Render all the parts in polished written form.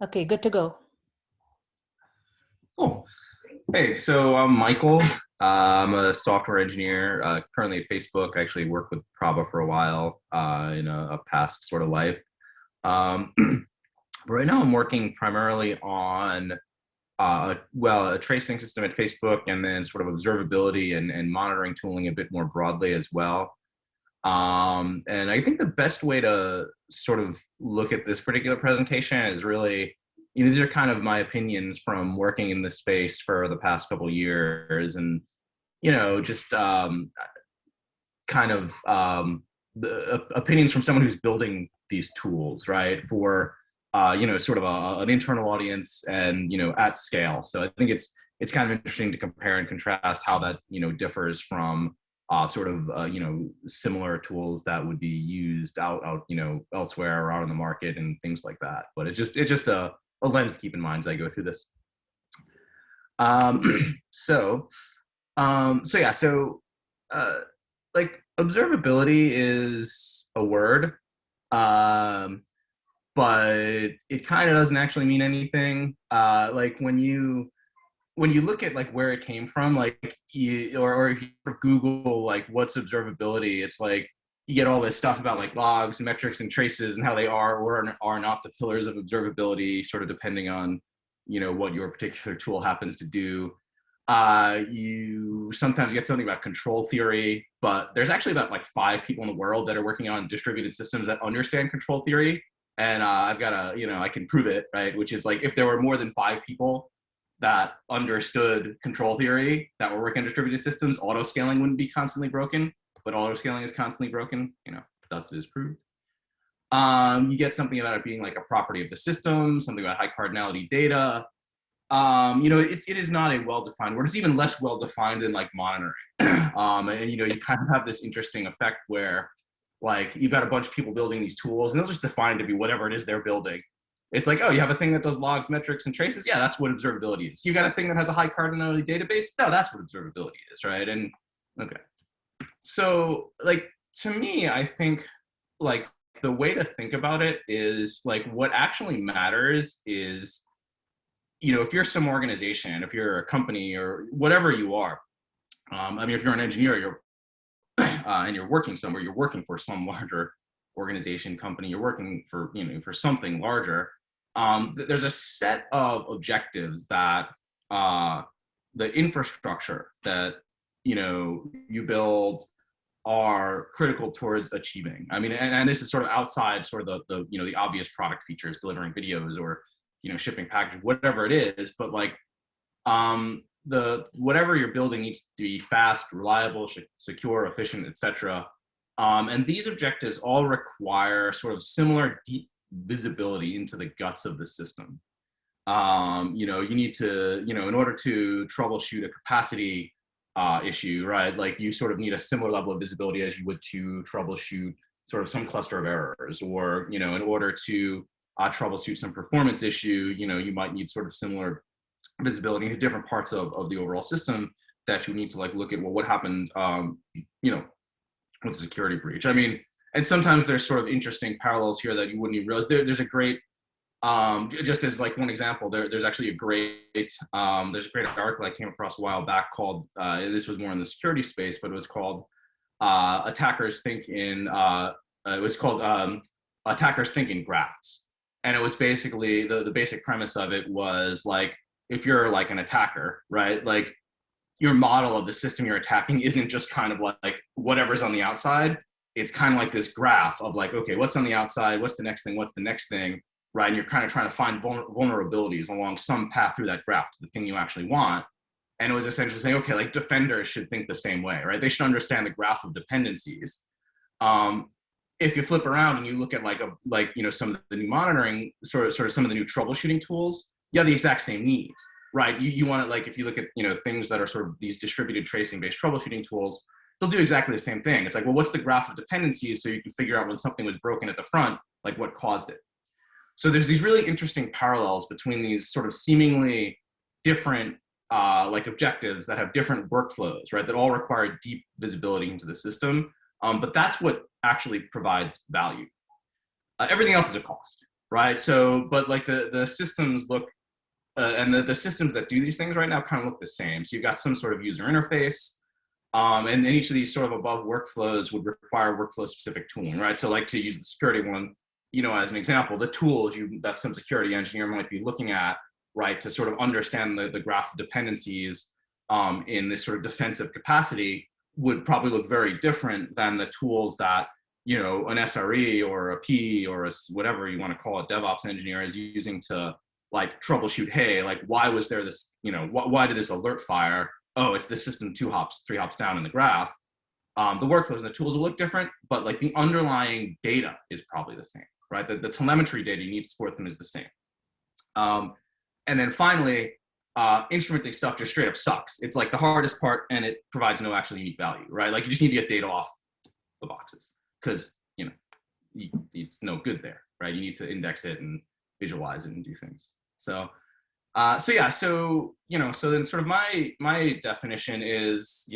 Okay, good to go. Cool. Hey, so I'm Michael. I'm a software engineer currently at Facebook. I actually worked with Prava for a while in a past sort of life. But right now I'm working primarily on a tracing system at Facebook and then sort of observability and monitoring tooling a bit more broadly as well. And I think the best way to sort of look at this particular presentation is really, these are kind of my opinions from working in this space for the past couple of years, and just kind of the opinions from someone who's building these tools, right? For sort of an internal audience and at scale. So I think it's kind of interesting to compare and contrast how that differs from sort of similar tools that would be used out elsewhere or out on the market and things like that. But it's just a lens to keep in mind as I go through this. Um, so so yeah, so like observability is a word, um, but it kind of doesn't actually mean anything. Like when you look at like where it came from, like or if you Google like what's observability, it's like you get all this stuff about like logs, metrics, and traces, and how they are or are not the pillars of observability, sort of depending on what your particular tool happens to do. You sometimes get something about control theory, but there's actually about like 5 people in the world that are working on distributed systems that understand control theory. And I've got I can prove it, right? Which is like if there were more than 5 people that understood control theory that were working on distributed systems, auto scaling wouldn't be constantly broken, but auto scaling is constantly broken, thus it is proved. You get something about it being like a property of the system, something about high cardinality data. It is not a well-defined word. It's even less well-defined than like monitoring. And you kind of have this interesting effect where like you've got a bunch of people building these tools and they'll just define it to be whatever it is they're building. It's like, oh, you have a thing that does logs, metrics, and traces. Yeah, that's what observability is. You got a thing that has a high cardinality database. No, that's what observability is, right? And okay, so like to me, I think like the way to think about it is like what actually matters is if you're some organization, if you're a company or whatever you are, I mean, if you're an engineer, you're and you're working somewhere, you're working for some larger organization, company, you're working for for something larger. There's a set of objectives that the infrastructure that you build are critical towards achieving. I mean, and this is sort of outside sort of the obvious product features, delivering videos or shipping packages, whatever it is. But like the whatever you're building needs to be fast, reliable, secure, efficient, etc. And these objectives all require sort of similar deep visibility into the guts of the system. You need to, in order to troubleshoot a capacity issue, right? Like you sort of need a similar level of visibility as you would to troubleshoot sort of some cluster of errors, or in order to troubleshoot some performance issue, you might need sort of similar visibility into different parts of the overall system that you need to like look at, well, what happened, with the security breach. I mean, and sometimes there's sort of interesting parallels here that you wouldn't even realize. There's a great, just as like one example, there's actually a great, there's a great article I came across a while back called, this was more in the security space, but it was called Attackers Think in, it was called Attackers Think in Graphs. And it was basically, the basic premise of it was like, if you're like an attacker, right? Like your model of the system you're attacking isn't just kind of like whatever's on the outside. It's kind of like this graph of like, okay, what's on the outside? What's the next thing? What's the next thing? Right? And you're kind of trying to find vulnerabilities along some path through that graph to the thing you actually want. And it was essentially saying, okay, like defenders should think the same way, right? They should understand the graph of dependencies. If you flip around and you look at some of the new monitoring, sort of some of the new troubleshooting tools, you have the exact same needs, right? You want to, like, if you look at things that are sort of these distributed tracing based troubleshooting tools, they'll do exactly the same thing. It's like, well, what's the graph of dependencies, so you can figure out when something was broken at the front, like what caused it. So there's these really interesting parallels between these sort of seemingly different like objectives that have different workflows, right? That all require deep visibility into the system. But that's what actually provides value. Everything else is a cost. right? So, but like the systems look, and the systems that do these things right now kind of look the same. So you've got some sort of user interface, and then each of these sort of above workflows would require workflow specific tooling, right? So like to use the security one, as an example, the tools that some security engineer might be looking at, right, to sort of understand the graph of dependencies in this sort of defensive capacity would probably look very different than the tools that an SRE or a P or whatever you want to call it, DevOps engineer is using to like troubleshoot. Hey, like why was there this? Why did this alert fire? Oh, it's the system 2 hops, 3 hops down in the graph. The workflows and the tools will look different, but like the underlying data is probably the same, right? The telemetry data you need to support them is the same. And then finally, instrumenting stuff just straight up sucks. It's like the hardest part, and it provides no actual unique value, right? Like you just need to get data off the boxes because it's no good there, right? You need to index it and visualize it and do things. So yeah, so then sort of my definition is,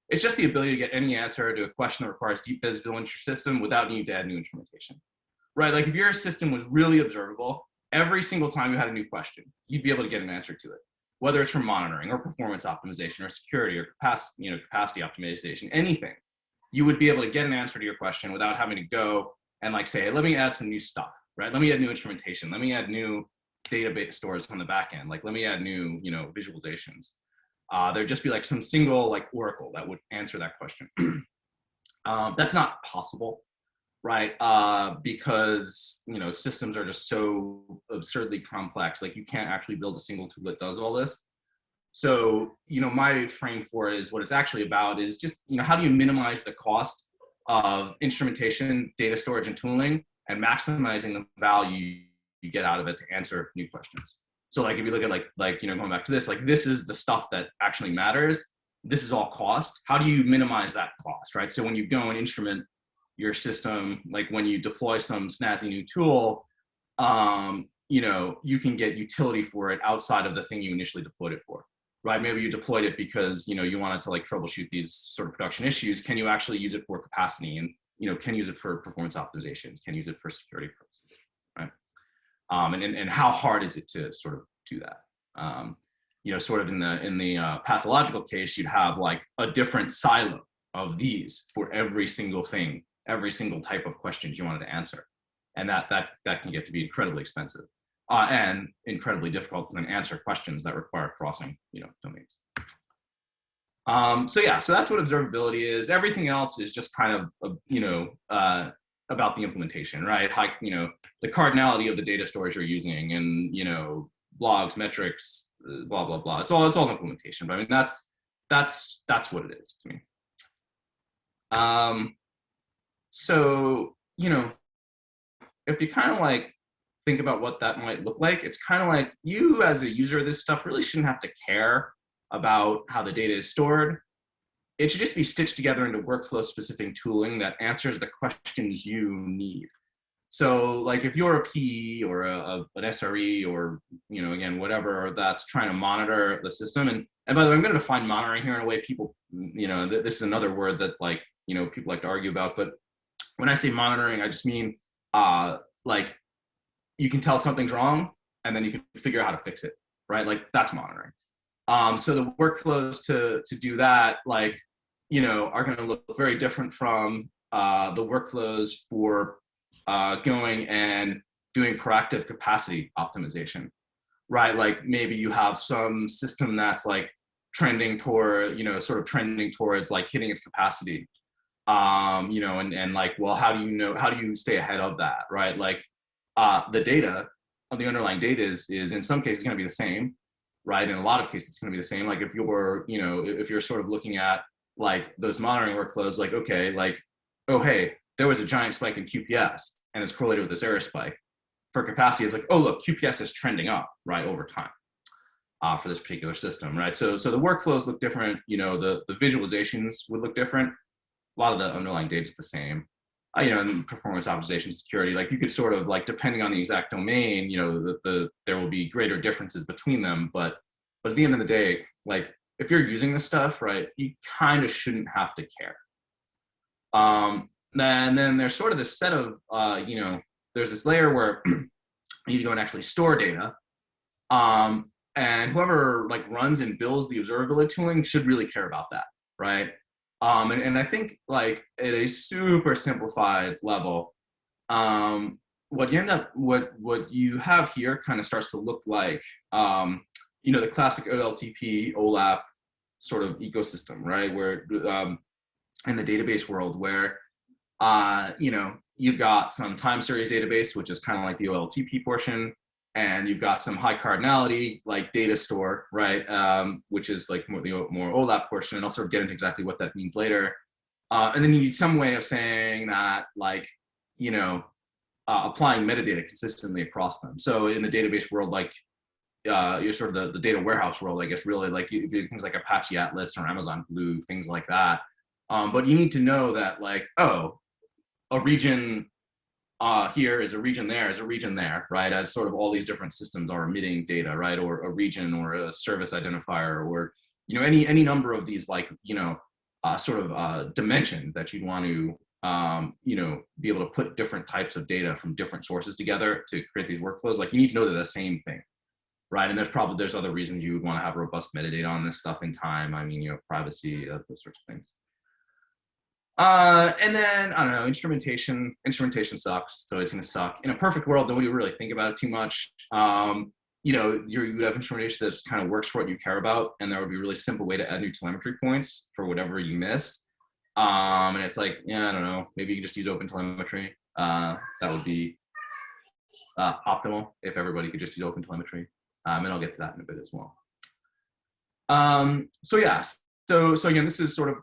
it's just the ability to get any answer to a question that requires deep visibility into your system without needing to add new instrumentation, right? Like if your system was really observable, every single time you had a new question, you'd be able to get an answer to it, whether it's from monitoring or performance optimization or security or capacity optimization, anything. You would be able to get an answer to your question without having to go and like say, hey, let me add some new stuff, right? Let me add new instrumentation. Let me add new database stores on the back end. Like, let me add new, visualizations. There'd just be like some single like oracle that would answer that question. That's not possible, right? Because systems are just so absurdly complex. Like you can't actually build a single tool that does all this. So my frame for it is what it's actually about is just how do you minimize the cost of instrumentation, data storage, and tooling, and maximizing the value you get out of it to answer new questions. So like if you look at like going back to this, like this is the stuff that actually matters. This is all cost. How do you minimize that cost, right? So when you go and instrument your system, like when you deploy some snazzy new tool, you can get utility for it outside of the thing you initially deployed it for, right? Maybe you deployed it because you wanted to like troubleshoot these sort of production issues. Can you actually use it for capacity, and can use it for performance optimizations? Can use it for security purposes, right? And how hard is it to sort of do that? Sort of in the pathological case, you'd have like a different silo of these for every single thing, every single type of questions you wanted to answer, and that can get to be incredibly expensive and incredibly difficult to then answer questions that require crossing domains. So yeah, so that's what observability is. Everything else is just kind of about the implementation, right? How the cardinality of the data stores you're using, and logs, metrics, blah blah blah. It's all implementation. But I mean that's what it is to me. So if you kind of like think about what that might look like, it's kind of like you as a user of this stuff really shouldn't have to care about how the data is stored. It should just be stitched together into workflow specific tooling that answers the questions you need. So like if you're a P or an SRE or, again, whatever that's trying to monitor the system. And by the way, I'm going to define monitoring here in a way people, this is another word that like, people like to argue about. But when I say monitoring, I just mean like you can tell something's wrong and then you can figure out how to fix it, right? Like that's monitoring. So the workflows to do that, like, are going to look very different from the workflows for going and doing proactive capacity optimization, right? Like maybe you have some system that's like trending toward, sort of trending towards like hitting its capacity, and like, well, how do you stay ahead of that, right? Like the data of the underlying data is in some cases going to be the same, right? In a lot of cases, it's going to be the same. Like if you're sort of looking at like those monitoring workflows, like, okay, like, oh, hey, there was a giant spike in QPS and it's correlated with this error spike. For capacity, it's like, oh, look, QPS is trending up, right, over time for this particular system, right? So the workflows look different. The visualizations would look different. A lot of the underlying data is the same. And performance optimization, security, like you could sort of like, depending on the exact domain, there will be greater differences between them. But at the end of the day, like if you're using this stuff, right, you kind of shouldn't have to care. And then there's sort of this set of, there's this layer where You need to go and actually store data. And whoever like runs and builds the observability tooling should really care about that, right? And I think like at a super simplified level, what you have here kind of starts to look like, the classic OLTP, OLAP sort of ecosystem, right? Where in the database world, where you've got some time series database, which is kind of like the OLTP portion, and you've got some high cardinality like data store, right? Which is like more OLAP portion, and I'll sort of get into exactly what that means later. And then you need some way of saying that, like, applying metadata consistently across them. So in the database world, like you're sort of the data warehouse world, I guess, really like things like Apache Atlas or Amazon Glue, things like that. But you need to know that, like, oh, a region here is a region there is a region there, right? As sort of all these different systems are emitting data, right? Or a region or a service identifier, or any number of these, like, dimensions that you'd want to be able to put different types of data from different sources together to create these workflows. Like, you need to know they're the same thing, right? And there's other reasons you would want to have robust metadata on this stuff in time. I mean, privacy, those sorts of things. And then, I don't know, instrumentation sucks. It's always going to suck. In a perfect world, nobody would really think about it too much. You have instrumentation that just kind of works for what you care about, and there would be a really simple way to add new telemetry points for whatever you miss. And it's like, yeah, I don't know, maybe you can just use open telemetry. That would be optimal if everybody could just use open telemetry. And I'll get to that in a bit as well. So again, this is sort of,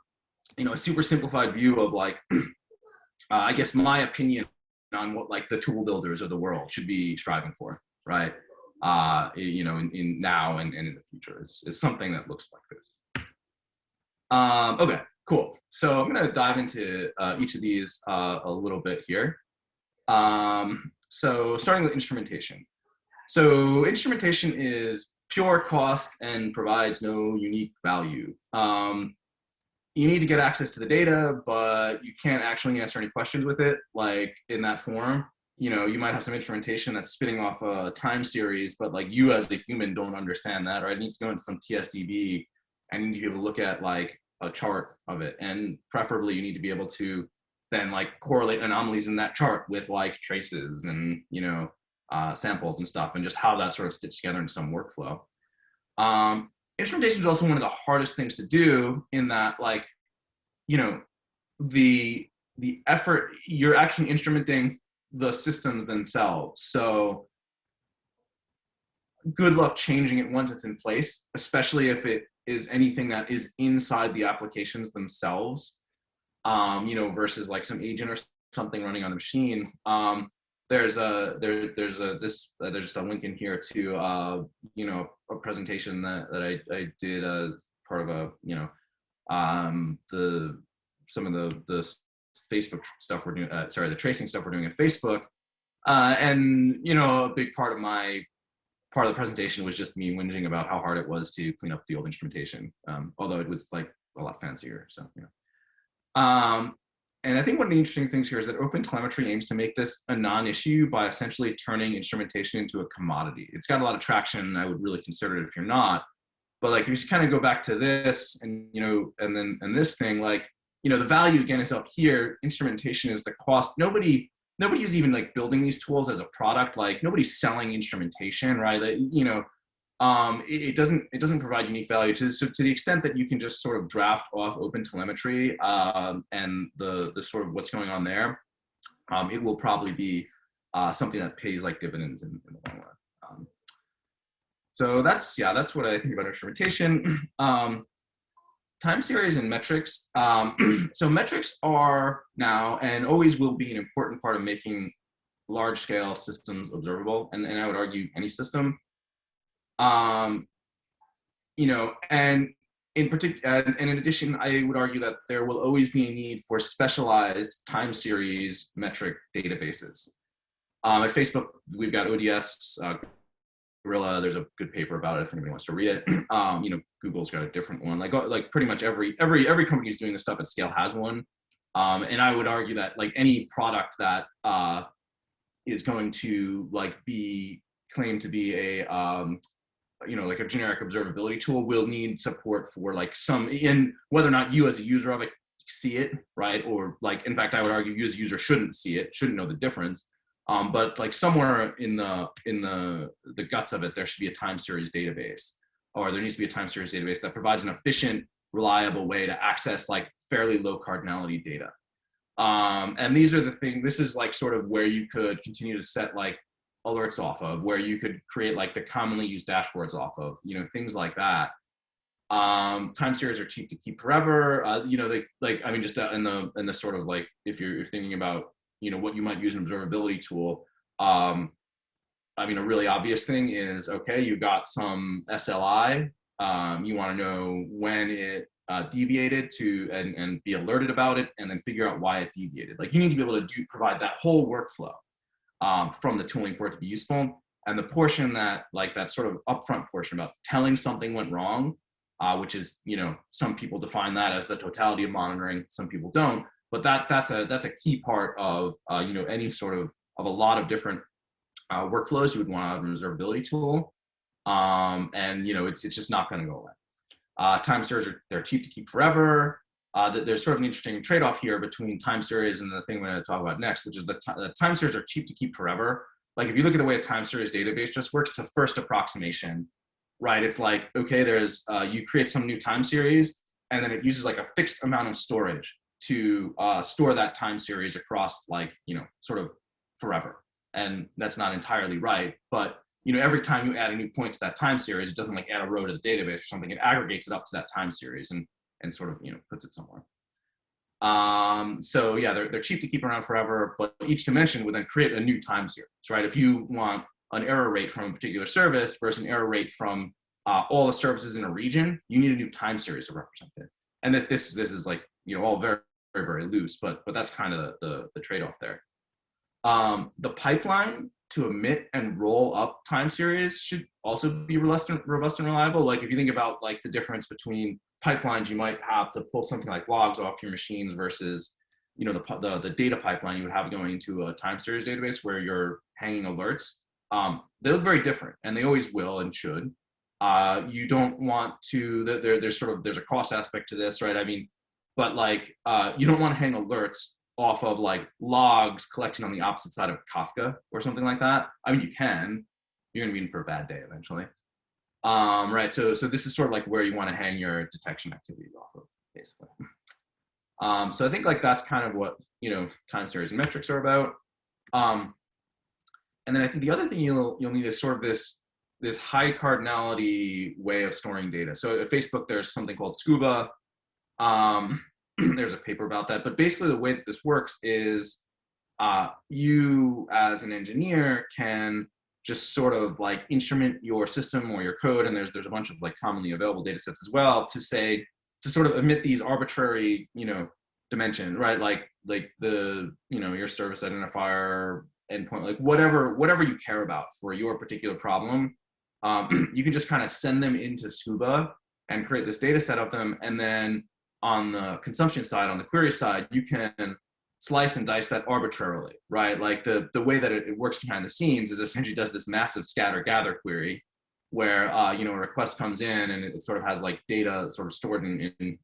a super simplified view of, like, I guess my opinion on what, like, the tool builders of the world should be striving for, right? In now and in the future is something that looks like this. Okay, cool. So I'm going to dive into each of these a little bit here. So starting with instrumentation. So instrumentation is pure cost and provides no unique value. You need to get access to the data, but you can't actually answer any questions with it, like in that form. You might have some instrumentation that's spitting off a time series, but like you as a human don't understand that, right? It needs to go into some TSDB and you need to be able to look at like a chart of it. And preferably you need to be able to then like correlate anomalies in that chart with like traces and, samples and stuff, and just how that sort of stitched together in some workflow. Instrumentation is also one of the hardest things to do, in that, like, the effort, you're actually instrumenting the systems themselves. So good luck changing it once it's in place, especially if it is anything that is inside the applications themselves, versus like some agent or something running on the machine. There's a link in here to a presentation that I did as part of a some of the Facebook stuff we're doing, the tracing stuff we're doing at Facebook, and a big part of the presentation was just me whinging about how hard it was to clean up the old instrumentation, although it was like a lot fancier. So and I think one of the interesting things here is that OpenTelemetry aims to make this a non-issue by essentially turning instrumentation into a commodity. It's got a lot of traction. I would really consider it if you're not. But like, if you just kind of go back to this and, and this thing, like, the value again is up here. Instrumentation is the cost. Nobody is even like building these tools as a product. Like, nobody's selling instrumentation, right? It doesn't provide unique value. So to the extent that you can just sort of draft off OpenTelemetry and the sort of what's going on there, it will probably be something that pays like dividends in the long run. So that's what I think about instrumentation. Time series and metrics. So metrics are now and always will be an important part of making large scale systems observable, and I would argue any system. And in particular, and in addition, I would argue that there will always be a need for specialized time series metric databases. At Facebook, we've got ODS, Gorilla. There's a good paper about it if anybody wants to read it. Google's got a different one. Like pretty much every company is doing this stuff at scale has one. And I would argue that like any product that is going to like be claimed to be a like a generic observability tool will need support for like some, in whether or not you as a user of it see it, right? Or like, in fact, I would argue you as a user shouldn't see it, shouldn't know the difference. But like somewhere in the guts of it, there should be a time series database, or there needs to be a time series database that provides an efficient, reliable way to access like fairly low cardinality data. And these are the things, this is like sort of where you could continue to set like alerts off of, where you could create like the commonly used dashboards off of, things like that. Time series are cheap to keep forever. They like, I mean, just in the sort of like, if you're thinking about, what you might use an observability tool. I mean, a really obvious thing is, okay, you got some SLI. You want to know when it deviated to and be alerted about it, and then figure out why it deviated. Like you need to be able to provide that whole workflow from the tooling for it to be useful. And the portion that like that sort of upfront portion about telling something went wrong, which is, some people define that as the totality of monitoring, some people don't. But that's a key part of any sort of a lot of different workflows you would want out of an observability tool. And it's just not going to go away. Time series they're cheap to keep forever. There's sort of an interesting trade-off here between time series and the thing we're going to talk about next, which is the time series are cheap to keep forever. Like if you look at the way a time series database just works, it's a first approximation, right? It's like, okay, there's you create some new time series, and then it uses like a fixed amount of storage to store that time series across like, sort of forever. And that's not entirely right, but every time you add a new point to that time series, it doesn't like add a row to the database or something. It aggregates it up to that time series and sort of puts it somewhere. So yeah, they're cheap to keep around forever, but each dimension would then create a new time series, right? If you want an error rate from a particular service versus an error rate from all the services in a region, you need a new time series to represent it. And this is like all very very very loose, but that's kind of the trade-off there. The pipeline to emit and roll up time series should also be robust and reliable. Like if you think about like the difference between pipelines you might have to pull something like logs off your machines versus the data pipeline you would have going into a time series database where you're hanging alerts. They look very different, and they always will and should. You don't want to, there's a cost aspect to this, right? I mean, but like you don't want to hang alerts off of like logs collected on the opposite side of Kafka or something like that. I mean, you can, you're gonna be in for a bad day eventually. Right, so this is sort of like where you want to hang your detection activities off of, basically. So I think like that's kind of what time series and metrics are about. And then I think the other thing you'll need is sort of this high cardinality way of storing data. So at Facebook, there's something called Scuba. There's a paper about that, but basically the way that this works is you as an engineer can just sort of like instrument your system or your code, and there's a bunch of like commonly available data sets as well to sort of emit these arbitrary dimension, right? Like the your service identifier endpoint, like whatever you care about for your particular problem. You can just kind of send them into Scuba and create this data set of them, and then on the consumption side, on the query side, you can slice and dice that arbitrarily, right? Like the way that it works behind the scenes is essentially does this massive scatter gather query where a request comes in and it sort of has like data sort of stored in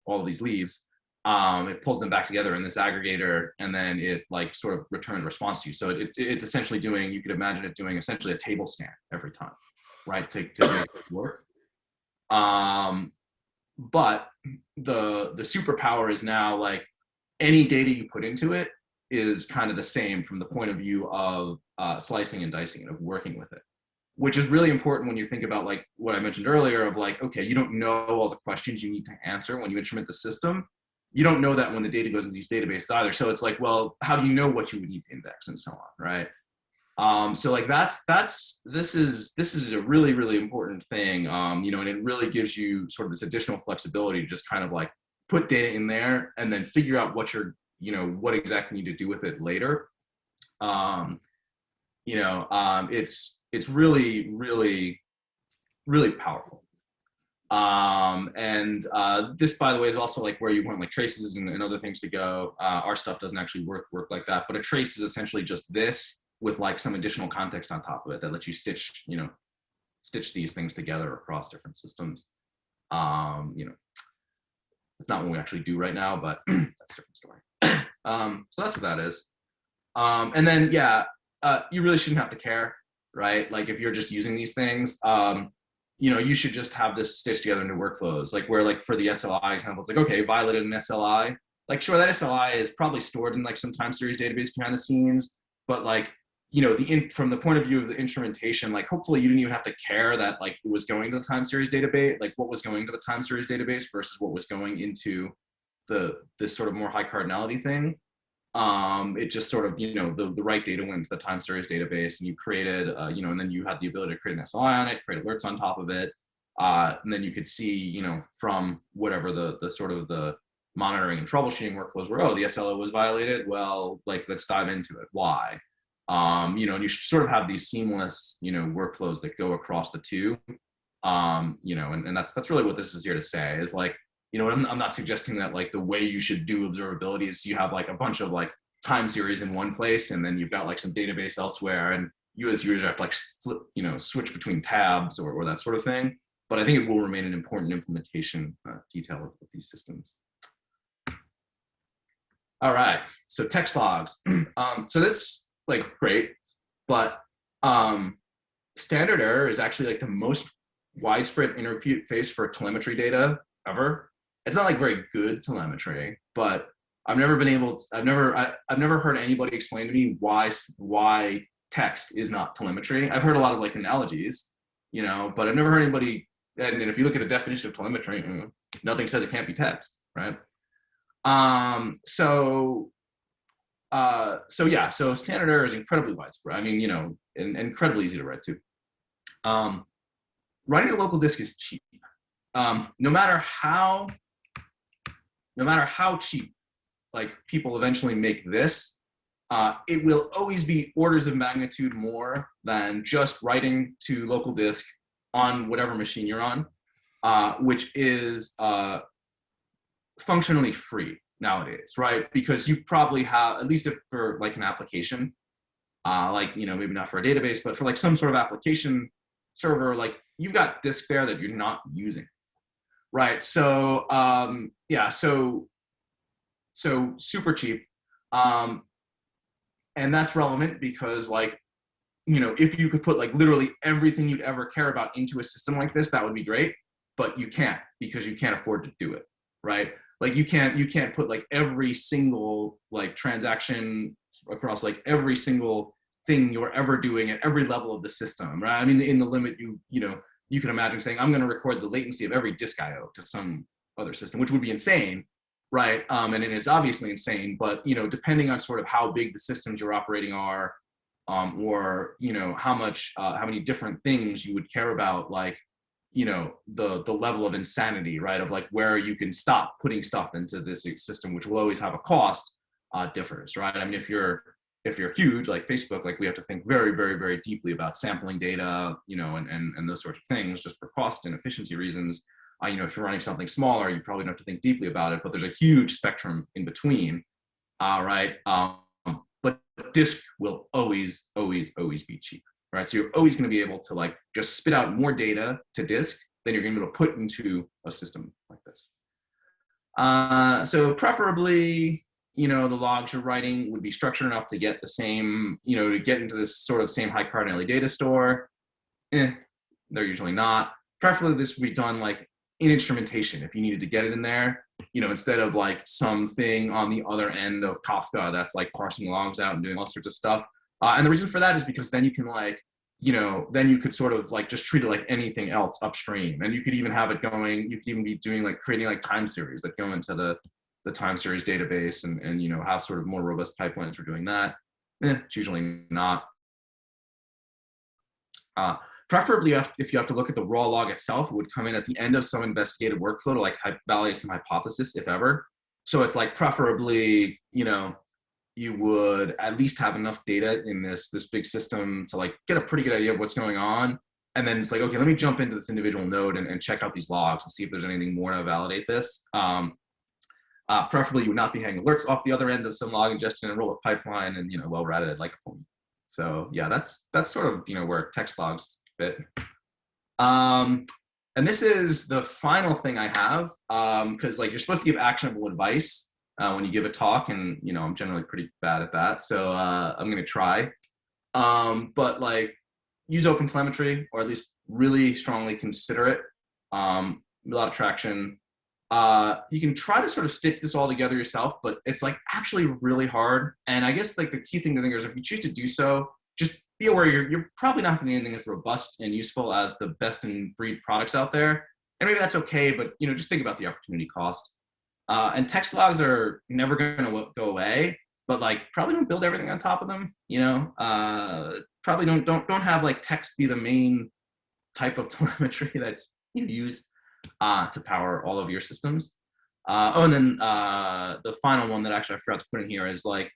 all of these leaves. It pulls them back together in this aggregator, and then it like sort of returns a response to you. So it's essentially doing, you could imagine it doing essentially a table scan every time, right? To make it work. But the superpower is now like any data you put into it is kind of the same from the point of view of slicing and dicing it, of working with it, which is really important when you think about like what I mentioned earlier of like, okay, you don't know all the questions you need to answer when you instrument the system. You don't know that when the data goes into these databases either. So it's like, well, how do you know what you would need to index and so on, right? So like this is a really, really important thing, and it really gives you sort of this additional flexibility to just kind of like put data in there and then figure out what what exactly you need to do with it later. It's really, really, really powerful. This, by the way, is also like where you want like traces and other things to go. Our stuff doesn't actually work like that, but a trace is essentially just this with like some additional context on top of it that lets you stitch these things together across different systems. It's not what we actually do right now, but that's a different story. So that's what that is. And then, yeah, you really shouldn't have to care, right? Like if you're just using these things, you should just have this stitched together into workflows. Like where like for the SLI example, it's like, okay, violated an SLI. Like sure, that SLI is probably stored in like some time series database behind the scenes, but like, from the point of view of the instrumentation, like hopefully you didn't even have to care that like it was going to the time series database, like what was going to the time series database versus what was going into this sort of more high cardinality thing. It just sort of, the right data went to the time series database and you created, and then you had the ability to create an SLI on it, create alerts on top of it. And then you could see, from whatever the sort of the monitoring and troubleshooting workflows were, oh, the SLO was violated. Well, like, let's dive into it. Why? And you should sort of have these seamless, workflows that go across the two. And that's really what this is here to say is like, I'm not suggesting that like the way you should do observability is you have like a bunch of like time series in one place and then you've got like some database elsewhere and you as user have to like switch between tabs or that sort of thing. But I think it will remain an important implementation detail of these systems. All right, so text logs. So that's like great, but standard error is actually like the most widespread interface for telemetry data ever. It's not like very good telemetry, but I've never heard anybody explain to me why text is not telemetry. I've heard a lot of like analogies, but I've never heard anybody. And if you look at the definition of telemetry, nothing says it can't be text, right? So standard error is incredibly widespread. I mean, and incredibly easy to write too. Writing a local disk is cheap. No matter how cheap, like people eventually make this, it will always be orders of magnitude more than just writing to local disk on whatever machine you're on, which is functionally free nowadays, right? Because you probably have, at least if for like an application, maybe not for a database, but for like some sort of application server, like you've got disk there that you're not using. Right. So so super cheap. And that's relevant because like, if you could put like literally everything you'd ever care about into a system like this, that would be great, but you can't because you can't afford to do it. Right. Like you can't put like every single like transaction across like every single thing you're ever doing at every level of the system. Right. I mean, in the limit, you can imagine saying, I'm going to record the latency of every disk IO to some other system, which would be insane, right? And it is obviously insane, but, depending on sort of how big the systems you're operating are, or, how many different things you would care about, like, the level of insanity, right? Of like where you can stop putting stuff into this system, which will always have a cost, differs, right? I mean, if you're huge like Facebook, like we have to think very, very, very deeply about sampling data, and those sorts of things just for cost and efficiency reasons. If you're running something smaller, you probably don't have to think deeply about it, but there's a huge spectrum in between, right? But disk will always, always, always be cheap, right? So you're always going to be able to like just spit out more data to disk than you're going to be able to put into a system like this. So preferably, the logs you're writing would be structured enough to get the same, to get into this sort of same high cardinality data store. They're usually not. Preferably this would be done like in instrumentation if you needed to get it in there, instead of like something on the other end of Kafka that's like parsing logs out and doing all sorts of stuff. And the reason for that is because then you can like, then you could sort of like just treat it like anything else upstream. And you could even have it going, you could even be doing like creating like time series that go into the time series database and have sort of more robust pipelines for doing that. It's usually not. Preferably, if you have to look at the raw log itself, it would come in at the end of some investigative workflow to like validate some hypothesis, if ever. So it's like preferably, you would at least have enough data in this big system to like get a pretty good idea of what's going on. And then it's like, okay, let me jump into this individual node and check out these logs and see if there's anything more to validate this. Preferably, you would not be hanging alerts off the other end of some log ingestion and roll up pipeline and well-routed like a pony. So yeah, that's sort of where text logs fit. Um, and this is the final thing I have, because like you're supposed to give actionable advice when you give a talk, and I'm generally pretty bad at that. So I'm gonna try. But like use open telemetry, or at least really strongly consider it. A lot of traction. You can try to sort of stitch this all together yourself, but it's like actually really hard. And I guess like the key thing to think is if you choose to do so, just be aware you're probably not going to need anything as robust and useful as the best in breed products out there. And maybe that's okay, but just think about the opportunity cost. And text logs are never going to go away, but like probably don't build everything on top of them. Probably don't have like text be the main type of telemetry that you use to power all of your systems. And then the final one that actually I forgot to put in here is like,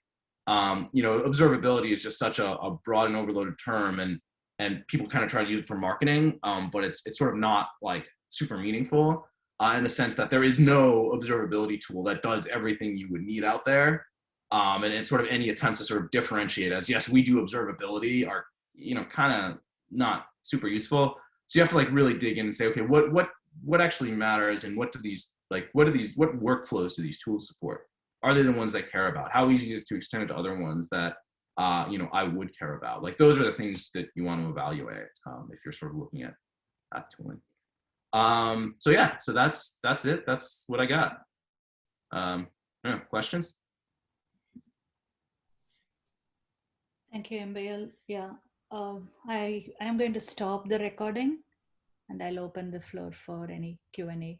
observability is just such a broad and overloaded term, and people kind of try to use it for marketing, but it's sort of not like super meaningful in the sense that there is no observability tool that does everything you would need out there. And it's sort of any attempts to sort of differentiate as yes, we do observability are kind of not super useful. So you have to like really dig in and say, okay, what actually matters, and what workflows do these tools support? Are they the ones that care about? How easy is it to extend it to other ones that I would care about? Like those are the things that you want to evaluate if you're sort of looking at tooling. So yeah, so that's it. That's what I got. Questions? Thank you, MBL. Yeah, I am going to stop the recording and I'll open the floor for any Q&A.